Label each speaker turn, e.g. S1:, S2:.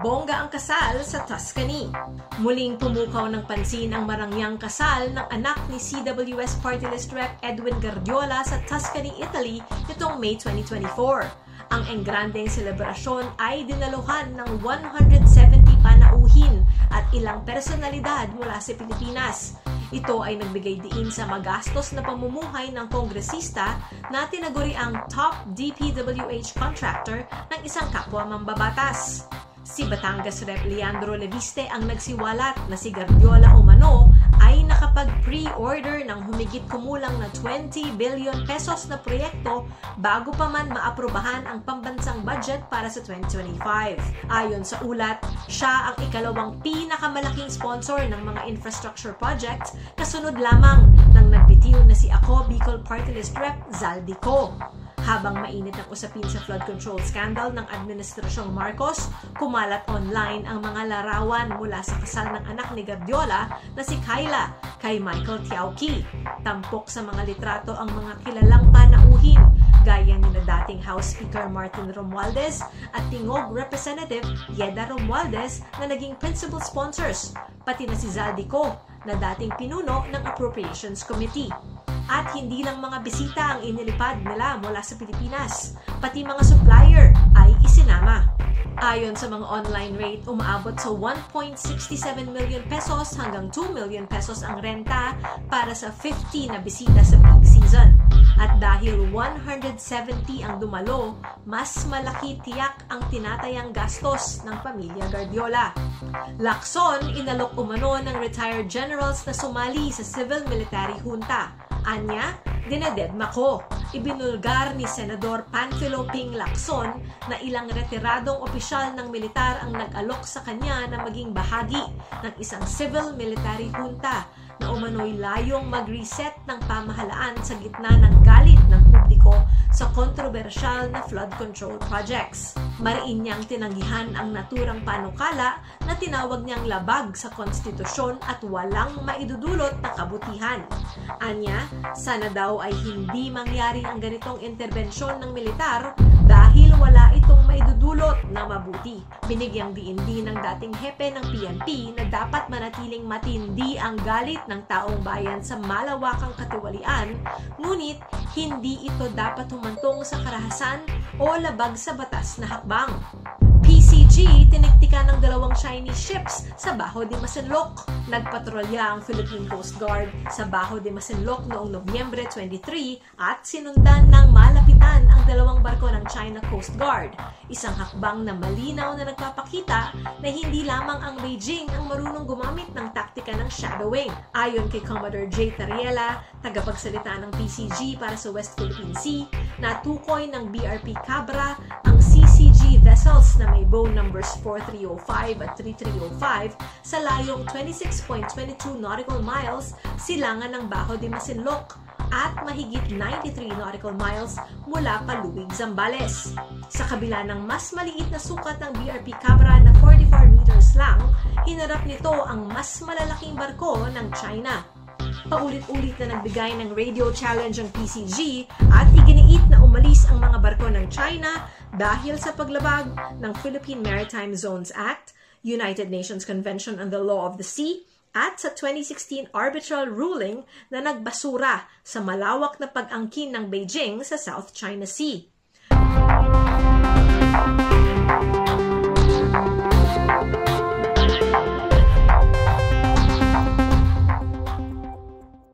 S1: Mabongga ang kasal sa Tuscany. Muling pumukaw ng pansin ang marangyang kasal ng anak ni CWS Party List Rep. Edwin Guardiola sa Tuscany, Italy nitong May 2024. Ang engrandeng selebrasyon ay dinaluhan ng 170 panauhin at ilang personalidad mula sa Pilipinas. Ito ay nagbigay diin sa magastos na pamumuhay ng kongresista na tinaguri ang top DPWH contractor ng isang kapwa mambabatas. Si Batangas Rep. Leandro Leviste ang nagsiwalat na si Guardiola umano ay nakapag-pre-order ng humigit kumulang na 20 billion pesos na proyekto bago pa man maaprubahan ang pambansang budget para sa 2025. Ayon sa ulat, siya ang ikalawang pinakamalaking sponsor ng mga infrastructure projects kasunod lamang ng nagbitiw na si Ako Bicol Party List Rep. Zaldico. Habang mainit ang usapin sa flood control scandal ng Administrasyong Marcos, kumalat online ang mga larawan mula sa kasal ng anak ni Guardiola na si Kyla kay Michael Tiauki. Tampok sa mga litrato ang mga kilalang panauhin gaya ni na dating House Speaker Martin Romualdez at Tingog Representative Yeda Romualdez na naging principal sponsors, pati na si Zaldico na dating pinuno ng Appropriations Committee. At hindi lang mga bisita ang inilipad nila mula sa Pilipinas, pati mga supplier ay isinama. Ayon sa mga online rate, umaabot sa 1.67 million pesos hanggang 2 million pesos ang renta para sa 50 na bisita sa peak season. At dahil 170 ang dumalo, mas malaki tiyak ang tinatayang gastos ng pamilya Guardiola. Lacson, inalok umano ng retired generals na sumali sa civil-military junta. Anya, dinededma ko. Ibinulgar ni Senador Panfilo Ping Lacson na ilang retiradong opisyal ng militar ang nag-alok sa kanya na maging bahagi ng isang civil-military junta na umano'y layong mag-reset ng pamahalaan sa gitna ng galit ng publiko sa kontrobersyal na flood control projects. Mariin niyang tinanggihan ang naturang panukala na tinawag niyang labag sa konstitusyon at walang maidudulot na kabutihan. Anya, sana daw ay hindi mangyari ang ganitong interbensyon ng militar dahil wala itong maidudulot na mabuti. Binigyang diin din ng dating hepe ng PNP na dapat manatiling matindi ang galit ng taong bayan sa malawakang katiwalian, ngunit hindi ito dapat humantong sa karahasan o labag sa batas na hakbang. PCG, tiniktika ng 2 Chinese ships sa Bajo de Masinloc. Nagpatrolya ang Philippine Coast Guard sa Bajo de Masinloc noong Nobyembre 23 at sinundan ng malapitan ang 2 barko ng China Coast Guard. Isang hakbang na malinaw na nagpapakita na hindi lamang ang Beijing ang marunong gumamit ng taktika ng shadowing. Ayon kay Commodore J. Tariela, tagapagsalita ng PCG para sa West Philippine Sea, natukoy ng BRP Cabra ang CCG vessels na may bow numbers 4305 at 3305 sa layong 26.22 nautical miles silangan ng Bajo de Masinloc at mahigit 93 nautical miles mula Paluig, Zambales. Sa kabila ng mas maliit na sukat ng BRP Cabra na 44 meters lang, hinarap nito ang mas malalaking barko ng China. Paulit-ulit na nagbigay ng radio challenge ang PCG at iginiit na umalis ang mga barko ng China dahil sa paglabag ng Philippine Maritime Zones Act, United Nations Convention on the Law of the Sea, at sa 2016 arbitral ruling na nagbasura sa malawak na pag-angkin ng Beijing sa South China Sea.